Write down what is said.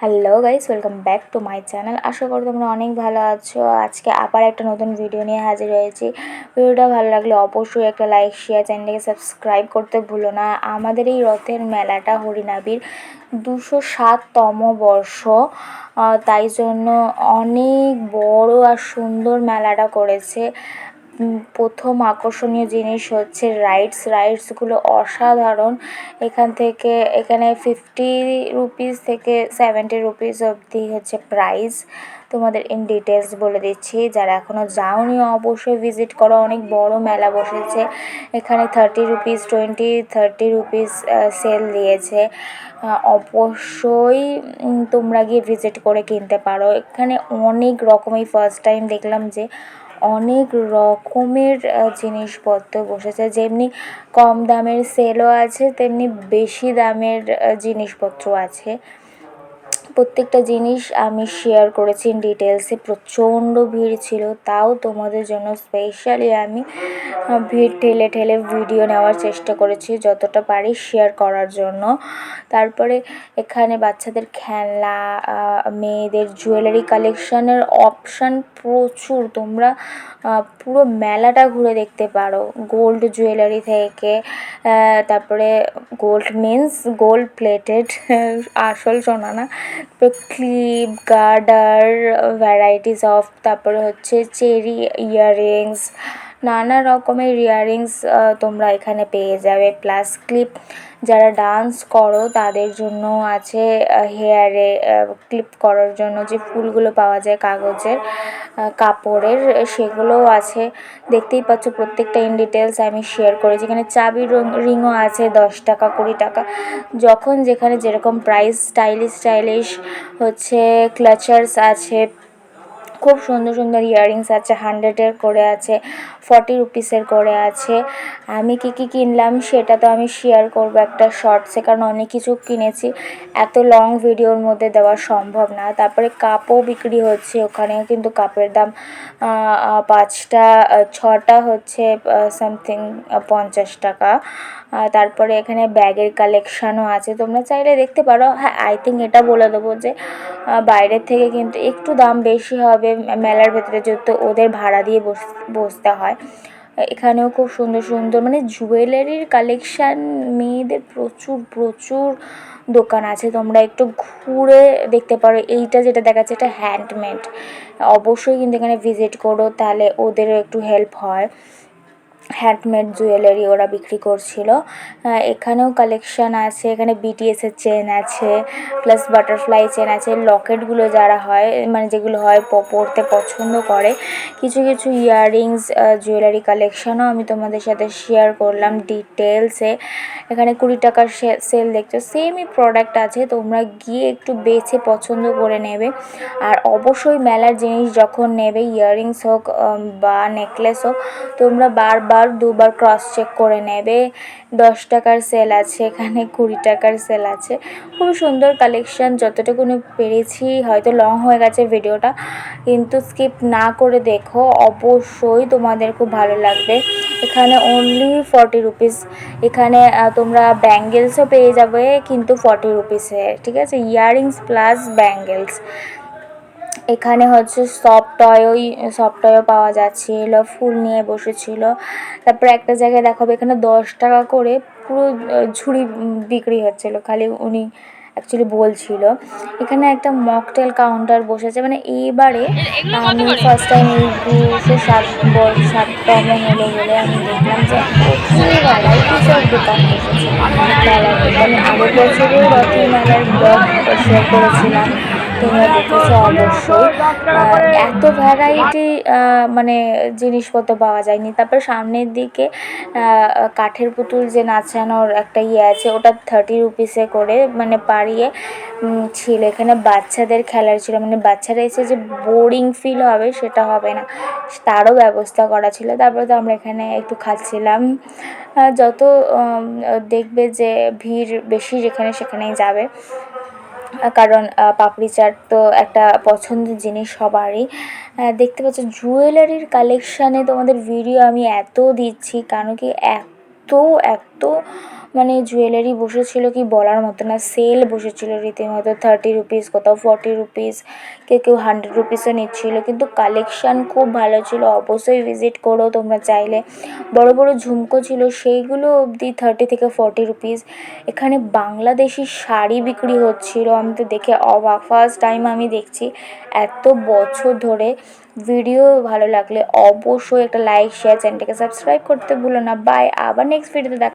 Hello guys, welcome back to my channel. আশা করি তোমরা অনেক ভালো আছো। আজকে আবার একটা নতুন ভিডিও নিয়ে হাজির হয়েছি। ভিডিওটা ভালো লাগলে অবশ্যই একটা লাইক, শেয়ার, চ্যানেলটাকে সাবস্ক্রাইব করতে ভুলো না। আমাদের এই রথের মেলাটা হরিনাবির 207তম বর্ষ, তাই জন্য অনেক বড় আর সুন্দর মেলাটা করেছে। প্রথম আকর্ষণীয় জিনিস হচ্ছে রাইডসগুলো অসাধারণ। এখানে 50 রুপিস থেকে 70 রুপিস অবধি হচ্ছে প্রাইস। তোমাদের ইন ডিটেলস বলে দিচ্ছি, যারা এখনও যাওনি অবশ্যই ভিজিট করো। অনেক বড় মেলা বসেছে এখানে। 30 রুপিস, 30 রুপিস সেল দিয়েছে। অবশ্যই তোমরা গিয়ে ভিজিট করে কিনতে পারো। এখানে অনেক রকমের, ফার্স্ট টাইম দেখলাম যে অনেক রকমের জিনিসপত্র বসেছে। যেমনি কম দামের সেলও আছে, তেমনি বেশি দামের জিনিসপত্র আছে। প্রত্যেকটা জিনিস আমি শেয়ার করেছি ইন ডিটেলসে। প্রচণ্ড ভিড় ছিল, তাও তোমাদের জন্য স্পেশালি আমি ভিড় ঠেলে ঠেলে ভিডিও নেওয়ার চেষ্টা করেছি যতটা পারি শেয়ার করার জন্য। তারপরে এখানে বাচ্চাদের খেলনা, মেয়েদের জুয়েলারি কালেকশানের অপশান প্রচুর। তোমরা পুরো মেলাটা ঘুরে দেখতে পারো। গোল্ড জুয়েলারি থেকে, তারপরে গোল্ড প্লেটেড, আসল সোনা না, ক্লিপ, গার্ডার, ভ্যারাইটিস অফ, তারপরে হচ্ছে চেরি ইয়াররিংস, নানা রকমের ইয়াররিংস তোমরা এখানে পেয়ে যাবে। প্লাস ক্লিপ, যারা ডান্স করো তাদের জন্য আছে। হেয়ারে ক্লিপ করার জন্য যে ফুলগুলো পাওয়া যায় কাগজের, কাপড়ের, সেগুলোও আছে। দেখতেই পাচ্ছ প্রত্যেকটা ইন ডিটেলস আমি শেয়ার করেছি। এখানে চাবির রিংও আছে 10 টাকা, 20 টাকা, যখন যেখানে যেরকম প্রাইস। স্টাইলিশ হচ্ছে ক্লাচার্স আছে, খুব সুন্দর সুন্দর ইয়াররিংস আছে। 100-এর করে আছে, 40 রুপিসের করে আছে। আমি কি কিনলাম সেটা তো আমি শেয়ার করবো একটা শর্টসে, কারণ অনেক কিছু কিনেছি, এত লং ভিডিওর মধ্যে দেওয়া সম্ভব না। তারপরে কাপও বিক্রি হচ্ছে ওখানেও, কিন্তু কাপের দাম 6টা হচ্ছে সামথিং 50 টাকা। তারপরে এখানে ব্যাগের কালেকশানও আছে, তোমরা চাইলে দেখতে পারো। হ্যাঁ, আই থিঙ্ক এটা বলে দেবো যে বাইরের থেকে কিন্তু একটু দাম বেশি হবে মেলার ভেতরে, যেহেতু ওদের ভাড়া দিয়ে বসতে হয়। এখানেও খুব সুন্দর সুন্দর মানে জুয়েলারির কালেকশান, মেয়েদের প্রচুর দোকান আছে। তোমরা একটু ঘুরে দেখতে পারো। এইটা যেটা দেখাচ্ছে এটা হ্যান্ডমেড, অবশ্যই কিন্তু এখানে ভিজিট করো, তাহলে ওদেরও একটু হেল্প হয়। হ্যান্ডমেড জুয়েলারি ওরা বিক্রি করছিল। এখানেও কালেকশান আছে। এখানে বিটিএসের চেন আছে, প্লাস বাটারফ্লাই চেন আছে। লকেটগুলো যারা হয়, মানে যেগুলো হয় পরতে পছন্দ করে, কিছু ইয়াররিংস, জুয়েলারি কালেকশানও আমি তোমাদের সাথে শেয়ার করলাম ডিটেলসে। এখানে 20 টাকার সেল দেখছো, সেমই প্রোডাক্ট আছে, তোমরা গিয়ে একটু বেছে পছন্দ করে নেবে। আর অবশ্যই মেলার জিনিস যখন নেবে, ইয়াররিংস হোক বা নেকলেস হোক, তোমরা দুবার ক্রস চেক করে নেবে। 10 টাকার সেল আছে, এখানে 20 টাকার সেল আছে। খুব সুন্দর কালেকশান, যতটুকু পেরেছি। হয়তো লং হয়ে গেছে ভিডিওটা, কিন্তু স্কিপ না করে দেখো, অবশ্যই তোমাদের খুব ভালো লাগবে। এখানে অনলি 40 রুপিস। এখানে তোমরা ব্যাঙ্গেলসও পেয়ে যাবে, কিন্তু 40 রুপিসে, ঠিক আছে, ইয়াররিংস প্লাস ব্যাঙ্গেলস। এখানে হচ্ছে সফট টয়ও পাওয়া যাচ্ছিল, ফুল নিয়ে বসেছিল। তারপরে একটা জায়গায় দেখাবো, এখানে 10 টাকা করে পুরো ঝুড়ি বিক্রি হচ্ছিলো, খালি উনি অ্যাকচুয়ালি বলছিল। এখানে একটা মকটেল কাউন্টার বসেছে, মানে এইবারে আমি ফার্স্ট টাইম এই 207তম হলো বলে আমি দেখলাম যে প্রচুর ভ্যারাইটিস অফ দোকান বসেছে মেলার মধ্যে। আমি আগের বছরেও রথের মেলার ব্লগ শেয়ার করেছিলাম, তোমরা দেখেছো অবশ্যই। এত ভ্যারাইটি মানে জিনিসপত্র পাওয়া যায়নি। তারপর সামনের দিকে কাঠের পুতুল যে নাচানোর একটা আছে, ওটা 30 রুপিসে করে, মানে পাড়িয়ে ছিল। এখানে বাচ্চাদের খেলার ছিল, মানে বাচ্চারা এসে যে বোরিং ফিল হবে সেটা হবে না, তারও ব্যবস্থা করা ছিল। তারপরে তো আমরা এখানে একটু খাচ্ছিলাম। যত দেখবে যে ভিড় বেশি যেখানে, সেখানেই যাবে, কারণ পাপড়ি চাট তো একটা পছন্দের জিনিস সবারই। দেখতে পাচ্ছ জুয়েলারির কালেকশানে তোমাদের ভিডিও আমি এত দিচ্ছি, কারণ কি এত মানে জুয়েলারি বসেছিল কি বলার মতো না, সেল বসেছিল রীতিমতো 30 রুপিস, কোথাও 40 রুপিস, কেউ 100 রুপিসও নিচ্ছিল, কিন্তু কালেকশান খুব ভালো ছিল। অবশ্যই ভিজিট করো তোমরা চাইলে। বড় বড় ঝুমকো ছিল, সেইগুলো অবধি 30 থেকে 40 রুপিস। এখানে বাংলাদেশি শাড়ি বিক্রি হচ্ছিল, আমি তো দেখে অবাক, ফার্স্ট টাইম আমি দেখছি এত বছর ধরে। ভিডিও ভালো লাগলে অবশ্যই একটা লাইক, শেয়ার, চ্যানেলটাকে সাবস্ক্রাইব করতে ভুলো না। বাই, আবার নেক্সট ভিডিওতে দেখা